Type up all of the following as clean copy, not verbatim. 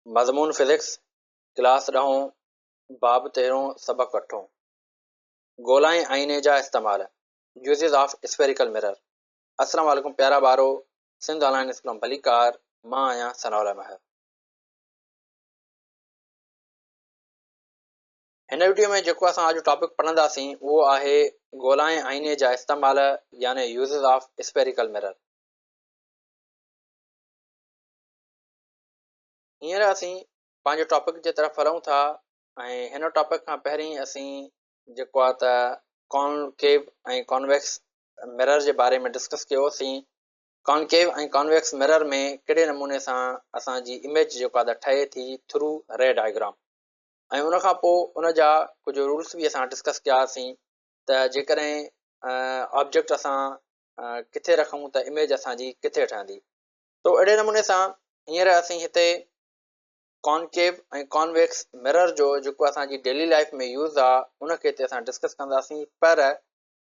मज़मून physics class ॾहों बाब 13 सबक़ अठों ॻोल्हाए आईने जा इस्तेमाल यूज़िस ऑफ स्फेरिकल मिरर। अस्सलाम वालेकुम प्यारा ॿारो, सिंध ऑनलाइन स्कूल भलीकार, मां आहियां सनाउल्लाह महर। हिन वीडियो में जेको असां अॼु टॉपिक पढ़ंदासीं उहो आहे ॻोल्हाए आईने जा इस्तेमाल यानी यूज़िस ऑफ स्फेरिकल मिरर। हींअर असीं पंहिंजे टॉपिक जे तरफ़ हलूं था ऐं हिन टॉपिक खां पहिरीं असीं जेको आहे त कॉनकेव ऐं कॉन्वेक्स मिरर जे बारे में डिस्कस कयोसीं। कॉनकेव ऐं कॉन्वेक्स मिरर में कहिड़े नमूने सां असांजी इमेज जेको आहे त ठहे थी थ्रू रे डायग्राम, ऐं उन खां पोइ उन जा कुझु रूल्स बि असां डिस्कस कयासीं त जेकॾहिं ऑब्जेक्ट असां किथे रखूं त इमेज असांजी किथे ठहंदी। तो अहिड़े नमूने सां हींअर असीं हिते कॉनकेव ऐं कॉन्वेक्स मिरर जो जेको असांजी डेली लाइफ में यूज़ आहे उनखे हिते असां डिस्कस कंदासीं। पर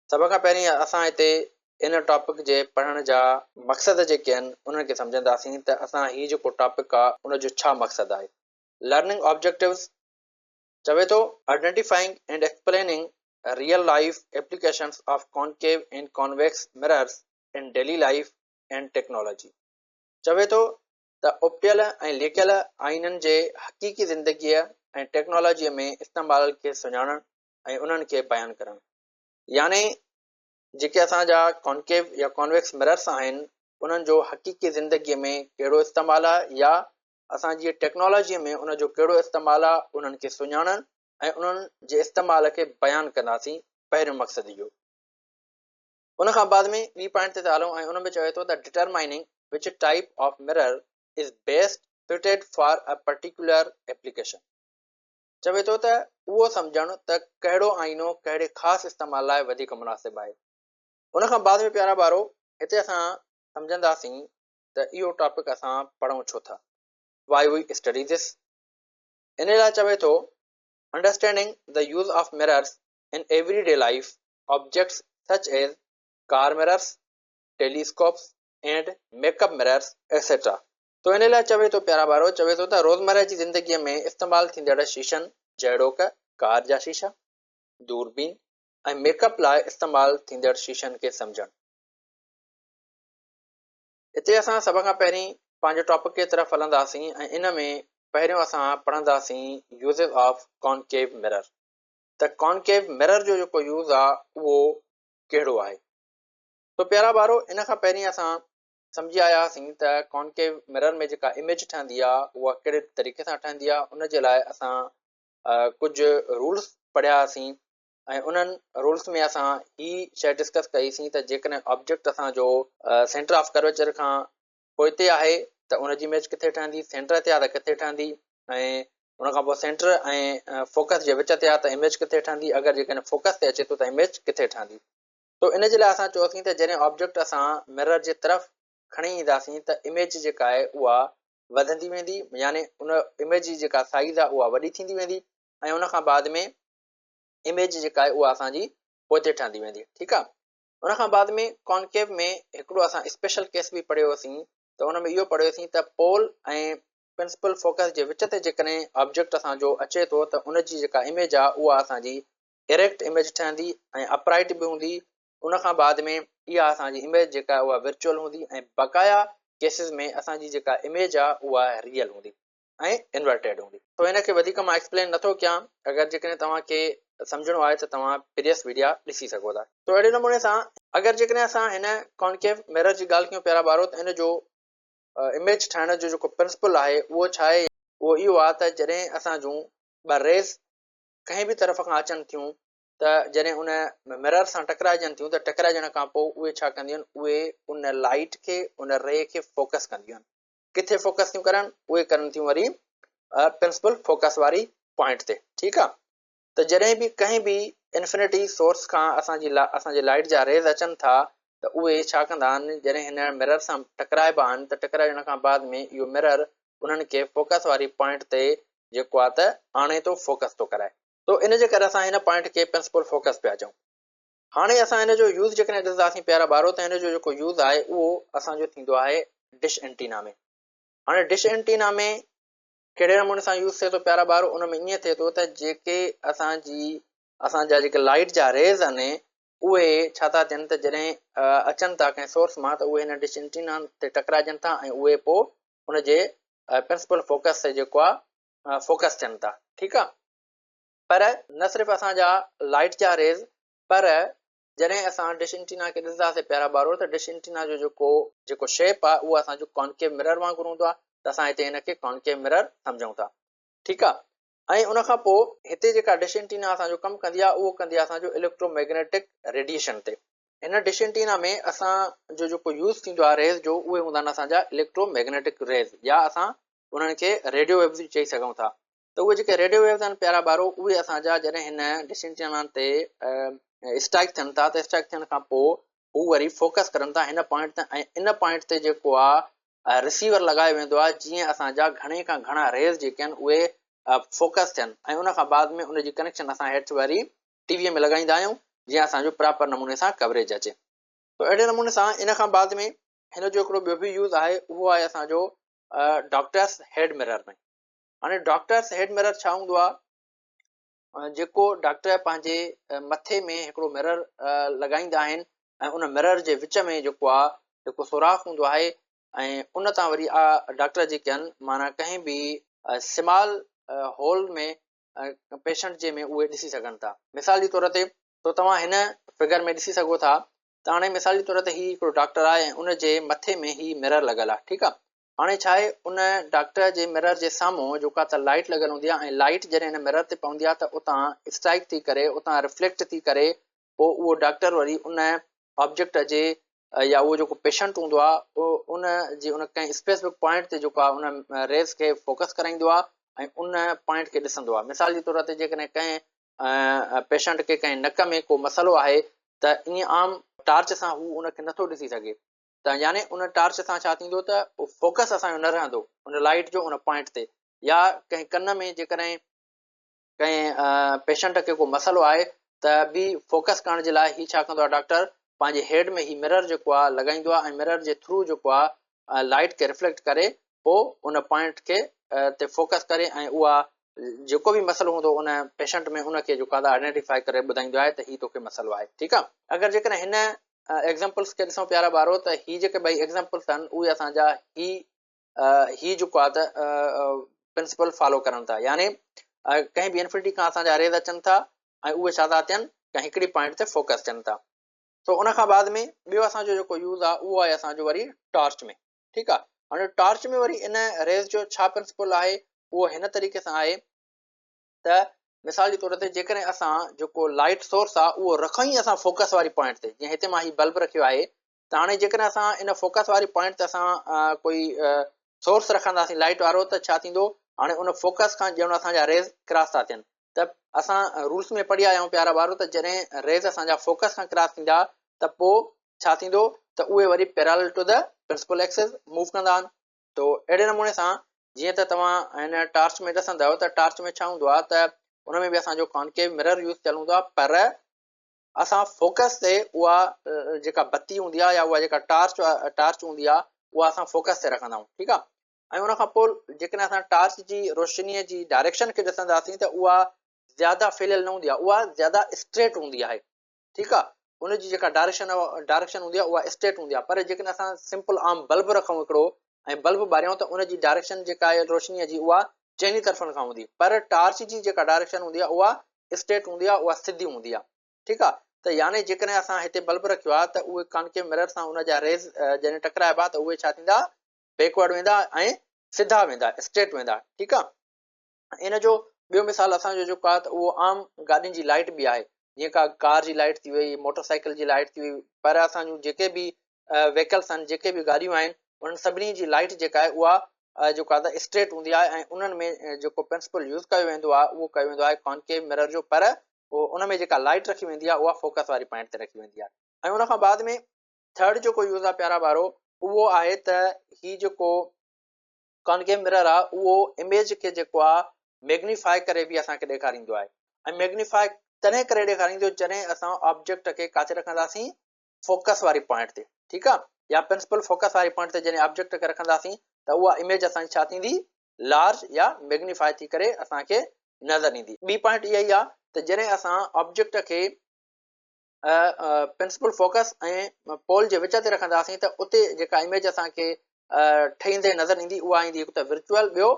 सभ खां पहिरीं असां हिते इन टॉपिक जे पढ़ण जा मक़सद जेके आहिनि उन्हनि खे सम्झंदासीं त असां हीउ जेको टॉपिक आहे उनजो छा मक़सदु आहे। लर्निंग ऑब्जेक्टिव्स चवे थो identifying and explaining real life applications of concave and convex mirrors in daily life and technology. चवे थो त उपटियल ऐं लिकियल आइननि जे हक़ीक़ी ज़िंदगीअ ऐं टेक्नोलॉजीअ में इस्तेमाल खे सुञाणणु ऐं उन्हनि खे बयानु करणु। यानी जेके असांजा कॉनकेव या कॉन्वेक्स मिरर्स आहिनि उन्हनि जो हक़ीक़ी ज़िंदगीअ में कहिड़ो इस्तेमालु आहे या असांजी टेक्नोलॉजीअ में उन जो कहिड़ो इस्तेमालु आहे उन्हनि खे सुञाणणु ऐं उन्हनि जे इस्तेमाल खे बयानु कंदासीं। पहिरियों मक़सदु इहो। उन खां बाद में ॿी पॉइंट ते था हलूं ऐं उन में चवे थो त determining which type of mirror is best fitted for a particular application। चवे थो त उहो सम्झणु त कहिड़ो आईनो कहिड़े ख़ासि इस्तेमाल लाइ वधीक मुनासिबु आहे। उन खां बाद में प्यारा ॿारो हिते असां सम्झंदासीं त इहो टॉपिक असां पढ़ूं छो था, why we study this। इन लाइ चवे थो understanding the use of mirrors in everyday life objects such as car mirrors, telescopes and makeup mirrors etc। तो इन लाइ चवे थो प्यारा ॿारो, चवे थो त रोज़मर्रा जी ज़िंदगीअ में इस्तेमालु थींदड़ शीशनि जहिड़ोक कार जा शीशा, दूरबीन ऐं मेकअप लाइ इस्तेमालु थींदड़ शीशनि खे सम्झणु। हिते असां सभ खां पहिरीं पंहिंजे टॉपिक जे तरफ़ हलंदासीं ऐं इन में पहिरियों असां पढ़ंदासीं यूज़िस ऑफ कॉनकेव मिरर। त कॉनकेव मिरर जो जेको यूज़ आहे उहो कहिड़ो आहे। तो प्यारा ॿारो इन खां पहिरीं असां सम्झी आयासीं त कॉनकेव मिरर में जेका इमेज ठहंदी आहे उहा कहिड़े तरीक़े सां ठहंदी आहे। उन जे लाइ असां कुझु रूल्स पढ़ियासीं ऐं उन्हनि रूल्स में असां हीअ शइ डिस्कस कईसीं त जेकॾहिं ऑब्जेक्ट असांजो सेंटर ऑफ कर्वेचर खां पोइते आहे त उनजी इमेज किथे ठहंदी, सेंटर ते आहे त किथे ठहंदी, ऐं उनखां पोइ सेंटर ऐं फोकस जे विच ते आहे त इमेज किथे ठहंदी, अगरि जेकॾहिं फोकस ते अचे थो त इमेज किथे ठहंदी। तो इन जे लाइ असां चयोसीं त जॾहिं ऑब्जेक्ट असां मिरर जे तरफ़ खणी ईंदासीं त इमेज जेका आहे उहा वधंदी वेंदी, यानी उन इमेज जी जेका साइज़ आहे उहा वॾी थींदी वेंदी ऐं उन खां बाद में इमेज जेका आहे उहा असांजी पोइते ठहंदी वेंदी। ठीकु आहे। उन खां बाद में कॉनकेव में हिकिड़ो असां स्पेशल केस बि पढ़ियोसीं त उन में इहो पढ़ियोसीं त पोल ऐं प्रिंसिपल फोकस जे विच ते जेकॾहिं ऑब्जेक्ट असांजो अचे थो त उनजी जेका इमेज आहे उहा असांजी इरेक्ट इमेज ठहंदी ऐं अपराइट बि हूंदी। उन खां बाद में इहा असांजी इमेज जेका आहे उहा वर्चुअल हूंदी ऐं बक़ाया केसिस में असांजी जेका इमेज आहे उहा रियल हूंदी ऐं इन्वर्टेड हूंदी। तो हिन खे वधीक मां एक्सप्लेन नथो कयां, अगरि जेकॾहिं तव्हांखे सम्झणो आहे त तव्हां प्रीवियस वीडियो ॾिसी सघो था। तो अहिड़े नमूने सां अगरि जेकॾहिं असां हिन कॉनकेव मिरर जी ॻाल्हि कयूं प्यारा ॿारो त इन जो इमेज ठाहिण जो जेको प्रिंसिपल आहे उहो छा आहे। उहो इहो आहे त जॾहिं असां जूं ॿ रेस कंहिं बि तरफ़ खां अचनि थियूं त जॾहिं उन मिरर सां टकराइजनि थियूं त टकराइजण खां पोइ उहे छा कंदियूं आहिनि, उहे उन लाइट खे उन रे खे फोकस कंदियूं आहिनि। किथे फोकस थियूं करनि, उहे करनि थियूं वरी प्रिंसिपल फोकस वारी पॉइंट ते। ठीकु आहे। त जॾहिं बि कंहिं बि इंफिनिटी सोर्स खां असांजे लाइट जा रेज़ अचनि था त उहे छा कंदा आहिनि, जॾहिं हिन मिरर सां टकराइबा आहिनि त टकराइजण खां बाद में इहो मिरर उन्हनि खे फोकस वारी पॉइंट ते जेको आहे त आणे थो, फोकस थो कराए। तो इन जे करे असां हिन पॉइंट खे प्रिंसिपल फोकस पिया चऊं। हाणे असां हिन जो यूज़ जेकॾहिं ॾिसंदासीं प्यारा ॿारो त हिन जो जेको यूज़ आहे उहो असांजो थींदो आहे डिश एंटीना में। हाणे डिश एंटीना में कहिड़े नमूने सां यूज़ थिए थो प्यारा ॿार, उन में ईअं थिए थो त जेके असांजा जेके लाइट जा रेज़ आहिनि उहे छा था थियनि त जॾहिं अचनि था कंहिं सोर्स मां त उहे हिन डिश एंटीना ते टकराइजनि था ऐं उहे पोइ उनजे प्रिंसिपल फोकस ते जेको आहे फोकस थियनि था। ठीकु आहे, पर न सिर्फ़ु असांजा लाइट जा रेज़, पर जॾहिं असां डिश एंटीना खे ॾिसंदासीं प्यारा ॿारो त डिश एंटीना जो जेको शेप आहे उहो असांजो कॉनकेव मिरर वांगुरु हूंदो आहे, त असां हिते हिनखे कॉनकेव मिरर सम्झूं था। ठीकु आहे, ऐं उन खां पोइ हिते जेका डिश एंटीना असांजो कमु कंदी आहे उहो कंदी आहे असांजो इलेक्ट्रोमैग्नेटिक रेडिएशन ते। हिन डिश एंटीना में असांजो जेको यूज़ थींदो आहे रेज़ जो, उहे हूंदा आहिनि असांजा इलेक्ट्रोमैग्नेटिक रेज़, या असां उन्हनि खे रेडियो वेव्स चई सघूं था। त उहे जेके रेडियो वेव्स आहिनि प्यारा ॿारो, उहे असांजा जॾहिं हिन डिश एंटीना ते स्ट्राइक थियनि था त स्ट्राइक थियण खां पोइ हू वरी फोकस करनि था हिन पॉइंट ते, ऐं इन पॉइंट ते जेको आहे रिसीवर लॻायो वेंदो आहे जीअं असांजा घणे खां घणा रेज़ जेके आहिनि उहे फोकस थियनि, ऐं उन खां बाद में उनजी कनेक्शन असां हेठि वरी टीवीअ में लॻाईंदा आहियूं जीअं असांजो प्रॉपर नमूने सां कवरेज अचे। त अहिड़े नमूने सां इन खां बाद में हिन जो हिकिड़ो ॿियो बि यूज़ आहे, उहो आहे असांजो डॉक्टर्स हेड मिरर में। हाणे डॉक्टर्स हेड मिरर छा हूंदो आहे, जेको डॉक्टर पंहिंजे मथे में हिकिड़ो मिरर लॻाईंदा आहिनि ऐं उन मिरर जे विच में जेको सुराख हूंदो आहे, ऐं उन तां वरी डॉक्टर जेके आहिनि माना कंहिं बि स्मॉल होल में पेशेंट जे में उहे ॾिसी सघनि था। मिसाल जे तौर ते तो तव्हां हिन फिगर में ॾिसी सघो था त हाणे मिसाल जे तौर ते हीउ हिकिड़ो डॉक्टर आहे ऐं उन जे मथे में ही मिरर लॻल आहे। ठीकु आहे, हाणे छा आहे, उन डॉक्टर जे मिरर जे साम्हूं जेका त लाइट लॻल हूंदी आहे, ऐं लाइट जॾहिं हिन मिरर ते पवंदी आहे त उतां स्ट्राइक थी करे, उतां रिफ्लेक्ट थी करे पोइ उहो डॉक्टर वरी उन ऑब्जेक्ट जे या उहो जेको पेशेंट हूंदो आहे उन कंहिं स्पेसिफिक पॉइंट ते जेको आहे उन रेज़ खे फोकस कराईंदो आहे ऐं उन पॉइंट खे ॾिसंदो आहे। मिसाल जे तौर ते जेकॾहिं कंहिं पेशेंट खे कंहिं नक में को मसइलो आहे त ईअं आम टार्च सां हू उनखे नथो ॾिसी सघे, त यानी उन टार्च सां छा थींदो त फोकस असांजो न रहंदो उन लाइट जो उन पॉइंट ते। या कंहिं कन में जेकॾहिं कंहिं पेशेंट खे को मसइलो आहे त बि फोकस करण जे लाइ ही छा कंदो आहे, डॉक्टर पंहिंजे हेड में ही मिरर जेको आहे लॻाईंदो आहे ऐं मिरर जे थ्रू जेको आहे लाइट खे रिफ्लेक्ट करे पोइ उन पॉइंट खे ते फोकस करे ऐं उहा जेको बि मसइलो हूंदो उन पेशेंट में उनखे जेको आहे आइडेंटिफाई करे ॿुधाईंदो आहे त हीउ तोखे मसइलो आहे। ठीकु आहे, अगरि जेकॾहिं हिन एग्ज़ाम्पल्स खे ॾिसूं प्यारा ॿारो त ही जेके ॿई एग्ज़ाम्पल्स आहिनि उहे असांजा ही जेको आहे त प्रिंसिपल फॉलो करनि था, यानी कंहिं बि इन्फिनिटी खां असांजा रेज़ अचनि था ऐं उहे छा था थियनि, कंहिं हिकिड़ी पॉइंट ते फोकस थियनि था। त उन खां बाद में ॿियो असांजो जेको यूज़ आहे उहो आहे असांजो वरी टॉर्च में। ठीकु आहे, हाणे टॉर्च में वरी इन रेज़ जो छा प्रिंसिपल आहे, उहो हिन तरीक़े सां आहे त मिसाल जे तौर ते जेकॾहिं असां जेको लाइट सोर्स आहे उहो रखूं ई असां फोकस वारी पॉइंट ते, जीअं हिते मां ही बल्ब रखियो आहे, त हाणे जेकॾहिं असां इन फोकस वारी पॉइंट ते असां कोई सोर्स रखंदासीं लाइट वारो, त छा थींदो, हाणे उन फोकस खां ॼण असांजा रेज़ क्रॉस था थियनि। त असां रूल्स में पढ़ी आया आहियूं प्यारा ॿारो त जॾहिं रेज़ असांजा फोकस खां क्रॉस थींदा त पोइ छा थींदो त उहे वरी parallel to the principal axis move कंदा आहिनि। तो अहिड़े नमूने सां जीअं त तव्हां हिन टॉर्च में ॾिसंदव त टॉर्च में छा हूंदो आहे त उन में बि असांजो कॉनकेव मिरर यूज़ थियल हूंदो आहे, पर असां फोकस ते उहा जेका बत्ती हूंदी आहे या उहा जेका टॉर्च हूंदी आहे उहा असां फोकस ते रखंदा आहियूं। ठीकु आहे, ऐं उन खां पोइ जेकॾहिं असां टॉर्च जी रोशनीअ जी डायरेक्शन खे ॾिसंदासीं त उहा ज़्यादा फैलियल न हूंदी आहे, उहा ज़्यादा स्ट्रेट हूंदी आहे। ठीकु आहे, उनजी जेका डायरेक्शन हूंदी आहे उहा स्ट्रेट हूंदी आहे, पर जेकॾहिं असां सिंपल आम बल्ब रखूं हिकिड़ो ऐं बल्ब ॿारियूं त उनजी डायरेक्शन जेका आहे रोशनीअ जी उहा चइनी तरफ़नि खां हूंदी, पर टॉर्च जी जेका डायरेक्शन हूंदी आहे उहा स्ट्रेट हूंदी आहे, उहा सिधी हूंदी आहे। ठीकु आहे, त यानी जेकॾहिं असां हिते बल्ब रखियो आहे त उहे कॉनकेव मिरर सां उनजा रेज़ जॾहिं टकराइबा त उहे छा थींदा, बैकवर्ड वेंदा ऐं सिधा वेंदा, स्ट्रेट वेंदा। ठीकु आहे, इन जो ॿियो मिसाल असांजो जेको आहे त उहो आम गाॾियुनि जी लाइट बि आहे, जीअं का कार जी लाइट थी वई, मोटरसाइकिल जी लाइट थी वई, पर असांजूं जेके बि व्हीकल्स आहिनि, जेके बि गाॾियूं आहिनि, उन्हनि सभिनी जी लाइट जेका आहे उहा जेको आहे त स्ट्रेट हूंदी आहे ऐं उन्हनि में जेको प्रिंसिपल यूज़ कयो वेंदो आहे उहो कयो वेंदो आहे कॉनकेव मिरर जो, पर उन में जेका लाइट रखी वेंदी आहे उहा फोकस वारी पॉइंट ते रखी वेंदी आहे। ऐं उन खां बाद में थर्ड जेको यूज़ आहे प्यारा ॿारो, उहो आहे त ही जेको कॉनकेव मिरर आहे उहो इमेज खे जेको आहे मैग्नीफाई करे बि असांखे ॾेखारींदो आहे, ऐं मैग्नीफाई तॾहिं करे ॾेखारींदो जॾहिं असां ऑब्जेक्ट खे काथे रखंदासीं, फोकस वारी पॉइंट ते। ठीकु आहे, या प्रिंसिपल फोकस वारी पॉइंट ते जॾहिं ऑब्जेक्ट खे रखंदासीं त उहा इमेज असांजी छा थींदी, लार्ज या मैग्नीफाई थी करे असांखे नज़र ईंदी। ॿी पॉइंट इहा ई आहे त जॾहिं असां ऑब्जेक्ट खे प्रिंसिपल फोकस ऐं पोल जे विच ते रखंदासीं त उते जेका इमेज असांखे ठहींदे नज़र ईंदी उहा ईंदी हिकु त विर्चुअल, ॿियो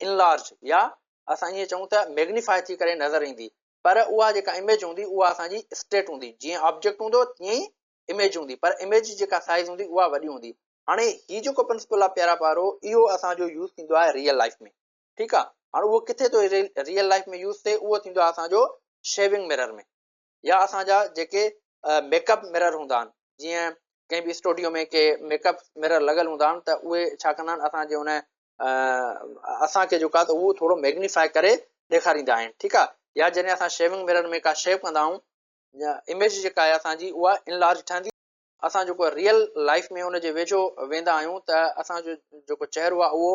इनलार्ज या असां ईअं चऊं त मैग्नीफाई थी करे नज़र ईंदी। पर उहा जेका इमेज हूंदी उहा असांजी स्टेट हूंदी, जीअं ऑब्जेक्ट हूंदो तीअं ई इमेज हूंदी, पर इमेज जी जेका साइज़ हूंदी उहा वॾी हूंदी। हाणे हीउ जेको प्रिंसिपल आहे प्यारा ॿारो, इहो असांजो यूज़ थींदो आहे रियल लाइफ में, ठीकु आहे। हाणे उहो किथे थो रियल लाइफ में यूज़ थिए, उहो थींदो आहे असांजो शेविंग मिरर में, या असांजा जेके मेकअप मिरर हूंदा आहिनि, जीअं कंहिं बि स्टूडियो में के मेकअप मिरर लॻल हूंदा आहिनि त उहे छा कंदा आहिनि, असांजे हुन असांखे जेको आहे त उहो थोरो मैग्नीफाई करे ॾेखारींदा आहिनि, ठीकु आहे। या जॾहिं असां शेविंग मिरर में का शेव कंदा आहियूं, इमेज जेका आहे असांजी उहा इनलार्ज ठहंदी। असां जेको रियल लाइफ में उनजे वेझो वेंदा आहियूं त असांजो जेको चहिरो आहे उहो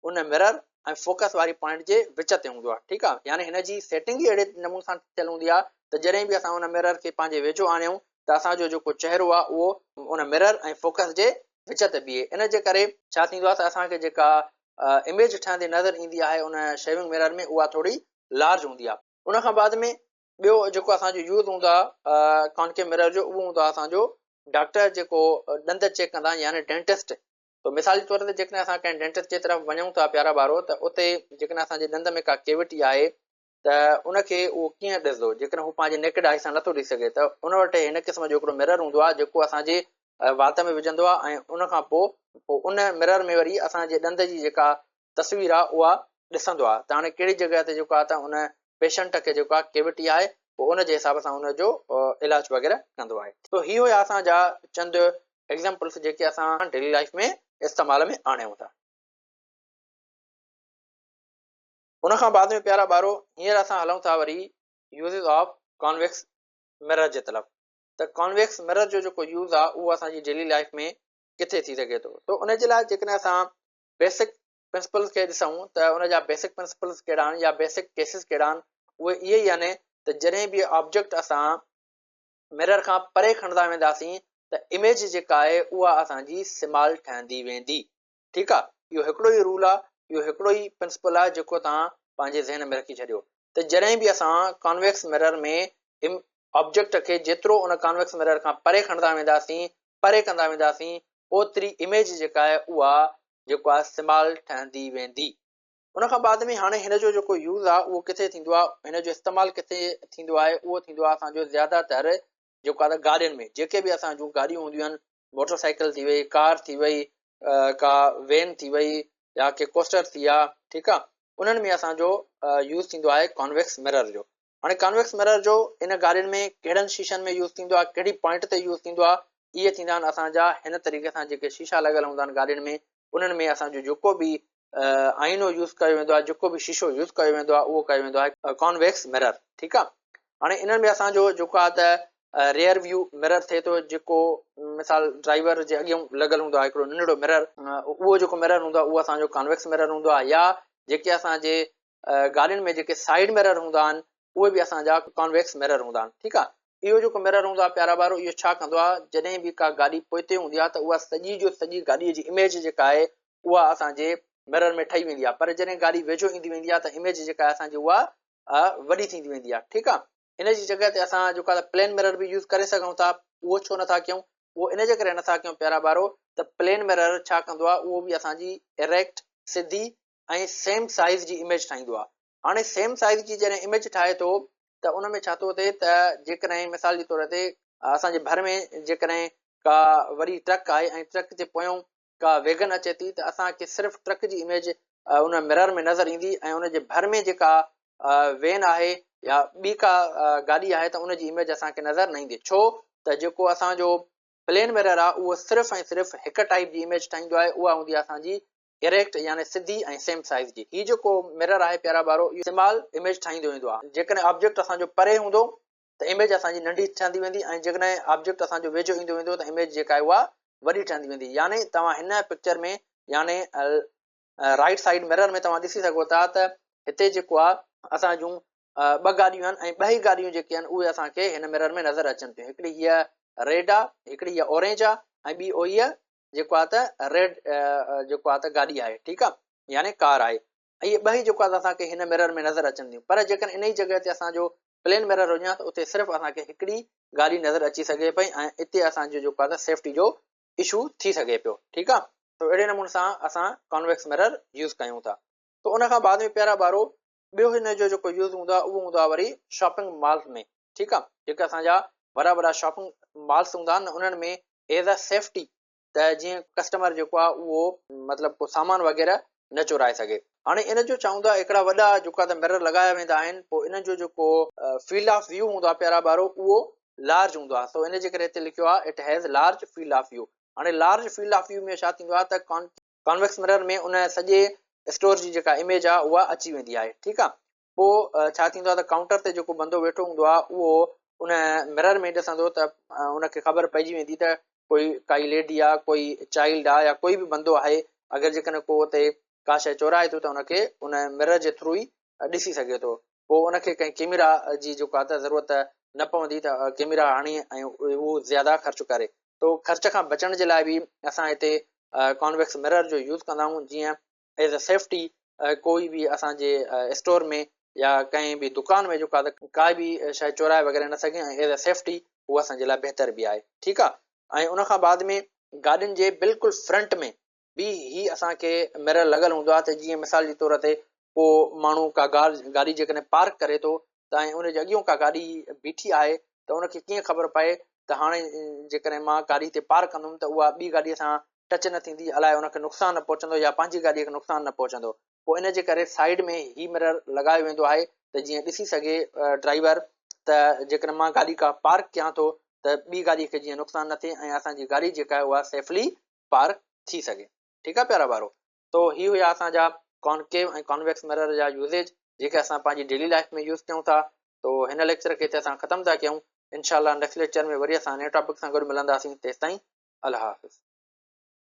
उन मिरर ऐं फोकस वारी पॉइंट जे विच ते हूंदो आहे, ठीकु आहे। यानी हिन जी सेटिंग ई अहिड़े नमूने सां थियल हूंदी आहे त जॾहिं बि असां उन मिरर खे पंहिंजे वेझो आणियूं त असांजो जेको चहिरो आहे उहो उन मिरर ऐं फोकस जे विच ते बीहे। इन जे करे छा थींदो आहे त असांखे जेका इमेज ठहंदी नज़र ईंदी आहे उन शेविंग मिरर में, उहा थोरी लार्ज हूंदी आहे। उन खां बाद में ॿियो जेको असांजो यूज़ हूंदो आहे कॉन्केव मिरर जो, उहो हूंदो आहे असांजो डॉक्टर जेको ॾंद चेक कंदा आहिनि, यानी डेंटिस्ट। त मिसाल जे तौर ते जेकॾहिं असां कंहिं डेंटिस्ट जे तरफ़ वञूं था प्यारा ॿारो, त उते जेकॾहिं असांजे ॾंद में का केविटी आहे त उनखे उहो कीअं ॾिसंदो, जेकॾहिं हू पंहिंजे नेकेड आई सां नथो ॾिसी सघे, त उन वटि हिन क़िस्म जो हिकिड़ो मिरर हूंदो आहे जेको असांजे वात में विझंदो आहे, ऐं उन खां पोइ उन मिरर में वरी असांजे ॾंद जी जेका तस्वीर आहे उहा ॾिसंदो आहे त हाणे कहिड़ी जॻह ते जेको आहे त उन पेशेंट खे जेको आहे केविटी आहे, पोइ उन जे हिसाब सां उनजो इलाज वग़ैरह कंदो आहे। त इहो हुया असांजा चंद एग्ज़ाम्पल्स जेके असां डेली लाइफ में इस्तेमाल में आणियूं था। उन खां बाद में प्यारा ॿारो हींअर असां हलूं था वरी यूज़िस ऑफ कॉन्वेक्स मिरर जे तरफ़। त कॉन्वेक्स मिरर जो जेको यूज़ आहे उहो असांजी डेली लाइफ में किथे थी सघे थो। त उन जे लाइ जेकॾहिं असां बेसिक प्रिंसिपल्स खे ॾिसूं त उन जा बेसिक प्रिंसिपल्स कहिड़ा आहिनि या बेसिक केसिस कहिड़ा आहिनि, उहे इहे ई आहिनि त जॾहिं बि ऑब्जेक्ट असां मिरर खां परे खणंदा वेंदासीं त इमेज जेका आहे उहा असांजी स्मॉल ठहंदी वेंदी, ठीकु आहे। इहो हिकिड़ो ई रूल आहे, इहो हिकिड़ो ई प्रिंसिपल आहे जेको तव्हां पंहिंजे ज़हन में रखी छॾियो त जॾहिं बि असां कॉन्वेक्स मिरर में ऑब्जेक्ट खे जेतिरो उन कॉन्वेक्स मिरर खां परे खणंदा वेंदासीं, परे कंदा वेंदासीं, ओतिरी इमेज जेका आहे उहा जेको आहे स्मॉल ठहंदी वेंदी। उन खां बाद में हाणे हिन जो जेको यूज़ आहे उहो किथे थींदो आहे, हिन जो इस्तेमालु किथे थींदो आहे, उहो थींदो आहे असांजो ज़्यादातर जेको आहे त गाॾियुनि में। जेके बि असां जूं गाॾियूं हूंदियूं आहिनि, मोटरसाइकिल थी वई, कार थी वई, का वेन थी वई, या के कोस्टर थी विया, ठीकु आहे, उन्हनि में असांजो यूज़ थींदो आहे कॉन्वेक्स मिरर जो। हाणे कॉन्वेक्स मिरर जो इन गाॾियुनि में कहिड़नि शीशनि में यूज़ थींदो आहे, कहिड़ी पॉइंट ते यूज़ थींदो आहे, इहे थींदा आहिनि असांजा हिन तरीक़े सां जेके शीशा लॻल हूंदा आहिनि गाॾियुनि में, उन्हनि में असांजो जेको बि आईनो यूज़ कयो वेंदो आहे, जेको बि शीशो यूज़ कयो वेंदो आहे, उहो कयो वेंदो आहे कॉन्वेक्स मिरर, ठीकु आहे। हाणे इन्हनि में असांजो जेको आहे त रेयर व्यू मिरर थिए थो, जेको मिसाल ड्राइवर जे अॻियां लॻल हूंदो आहे हिकिड़ो नंढिड़ो मिरर, उहो जेको मिरर हूंदो आहे उहो असांजो कॉन्वेक्स मिरर हूंदो आहे। या जेके असांजे गाॾियुनि में जेके साइड मिरर हूंदा आहिनि उहे बि असांजा कॉन्वेक्स मिरर हूंदा आहिनि, ठीकु आहे। इहो जेको मिरर हूंदो आहे प्यारा ॿारो, इहो छा कंदो आहे, जॾहिं बि का गाॾी पोइते हूंदी आहे त उहा सॼी जो सॼी गाॾीअ जी इमेज जेका आहे उहा असांजे मिरर में ठही वेंदी आहे, पर जॾहिं गाॾी वेझो ईंदी वेंदी आहे त इमेज जेका आहे असांजी उहा वॾी थींदी वेंदी आहे, ठीकु आहे। इन जी जॻह ते असां जेको आहे प्लेन मिरर बि यूज़ करे सघूं था, उहो छो नथा कयूं, उहो इन जे करे नथा कयूं प्यारा ॿारो त प्लेन मिरर छा कंदो आहे, उहो बि असांजी इरेक्ट, सिधी ऐं सेम साइज़ जी इमेज ठाहींदो आहे। हाणे सेम साइज़ जी जॾहिं इमेज ठाहे थो त उन में छा थो थिए त जेकॾहिं मिसाल जे तौर ते असांजे भर में जेकॾहिं का वॾी ट्रक आहे ऐं ट्रक जे पोयां का वेगन अचे थी, त असांखे सिर्फ़ु ट्रक जी इमेज उन मिरर में नज़र ईंदी, ऐं उनजे भर में जेका वेन आहे या ॿी का गाॾी आहे त उनजी इमेज असांखे नज़र न ईंदी। छो त जेको असांजो प्लेन मिरर आहे उहो सिर्फ़ु ऐं सिर्फ़ु हिकु टाइप जी इमेज ठाहींदो आहे, उहा हूंदी आहे असांजी इरेक्ट यानी सिधी ऐं सेम साइज़ जी। हीउ जेको मिरर आहे प्यारा ॿारो, इहो स्मॉल इमेज ठाहींदो वेंदो आहे। जेकॾहिं ऑब्जेक्ट असांजो परे हूंदो त इमेज असांजी नंढी ठहंदी वेंदी, ऐं जेकॾहिं ऑब्जेक्ट असांजो वेझो ईंदो वेंदो त इमेज जेका आहे उहा वॾी ठहंदी वेंदी। यानी तव्हां हिन पिक्चर में यानी राइट साइड मिरर में तव्हां ॾिसी सघो था त हिते जेको आहे असां जूं ॿ गाॾियूं आहिनि, ऐं ॿ ई गाॾियूं जेके आहिनि उहे असांखे हिन मिरर में नज़र अचनि थियूं। हिकिड़ी हीअ रेड आहे, हिकिड़ी हीअ ऑरेंज आहे, ऐं ॿी हीअ जेको आहे त रेड जेको आहे त गाॾी आहे, ठीकु आहे, यानी कार आहे। ऐं इहे ॿई जेको आहे असांखे हिन मिरर में नज़र अचनि थियूं। पर जेकॾहिं इन ई जॻह ते असांजो प्लेन मिरर हुजे त उते सिर्फ़ु असांखे हिकिड़ी गाॾी नज़र अची सघे पई ऐं हिते असांजो जेको आहे सेफ्टी जो इशू थी सघे पियो। ठीकु आहे, त अहिड़े नमूने सां असां कॉन्वेक्स मिरर यूज़ कयूं था। त उन खां बाद में प्यारा ॿारो ॿियो हिन जो जेको यूज़ हूंदो आहे उहो हूंदो आहे वरी शॉपिंग मॉल्स में। ठीकु आहे, जेके असांजा वॾा वॾा शॉपिंग मॉल्स हूंदा आहिनि उन्हनि में एज़ अ सेफ्टी त जीअं कस्टमर जेको आहे उहो मतिलबु को सामान वग़ैरह न चुराए सघे। हाणे इन जो चऊं था हिकिड़ा वॾा जेका त मिरर लॻाया वेंदा आहिनि, पोइ इन जो जेको फील्ड ऑफ व्यू हूंदो आहे प्यारा ॿारो उहो लार्ज हूंदो आहे। सो इन जे करे हिते लिखियो आहे it has large field of view. हाणे लार्ज फील्ड ऑफ व्यू में छा थींदो आहे त कॉन्वेक्स मिरर में उन सॼे स्टोर जी जेका इमेज आहे उहा अची वेंदी आहे। ठीकु आहे, पोइ छा थींदो आहे त काउंटर ते जेको बंदो वेठो हूंदो आहे उहो उन मिरर में ॾिसंदो त उनखे ख़बर पइजी वेंदी त कोई काई लेडी आहे, कोई चाइल्ड आहे या कोई बि बंदो आहे, अगरि जेकॾहिं को हुते का शइ चोराए थो त उनखे उन मिरर जे थ्रू ई ॾिसी सघे थो। पोइ उनखे कंहिं कैमरा जी जेको आहे त ज़रूरत न पवंदी त कैमरा आणे ऐं उहो ज़्यादा ख़र्चु करे। तो ख़र्च खां बचण जे लाइ बि असां हिते कॉन्वेक्स मिरर जो यूज़ कंदा आहियूं, जीअं एज़ अ सेफ्टी कोई बि असांजे स्टोर में या कंहिं बि दुकान में जेको आहे त का बि शइ चोराए वग़ैरह न सघे ऐं एज़ अ सेफ्टी उहा असांजे लाइ बहितर बि आहे। ठीकु आहे, ऐं उनखां बाद में गाॾियुनि जे बिल्कुलु फ्रंट में बि ही असांखे मिरर लॻल हूंदो आहे त जीअं मिसाल जे तौर ते को माण्हू का गाॾी जेकॾहिं पार्क करे थो त ऐं उनजे अॻियां का गाॾी बीठी आहे त उनखे कीअं ख़बर पए त हाणे जेकॾहिं मां गाॾी ते पार्क कंदुमि त उहा ॿी गाॾीअ सां टच न थींदी, अलाए उनखे नुक़सानु न पहुचंदो या पंहिंजी गाॾीअ खे नुक़सानु न पहुचंदो। पोइ इन जे करे साइड में ही मिरर लॻायो वेंदो आहे त जीअं ॾिसी सघे ड्राइवर त जेकॾहिं मां गाॾी का पार्क कयां थो त ॿी गाॾीअ खे जीअं नुक़सानु न थिए ऐं असांजी गाॾी जेका आहे उहा सेफली पार्क थी सघे। ठीकु आहे प्यारा ॿारो, तो ही हुया असांजा कॉनकेव ऐं कॉन्वेक्स मिरर जा यूज़ेज जेके असां पंहिंजी डेली लाइफ में यूज़ कयूं था। तो हिन लेक्चर खे हिते असां ख़तमु था कयूं। इनशाला नेक्स्ट लेक्चर में वरी असां नए टॉपिक सां गॾु मिलंदासीं। तेसिताईं अल्लाह हाफ़िज़।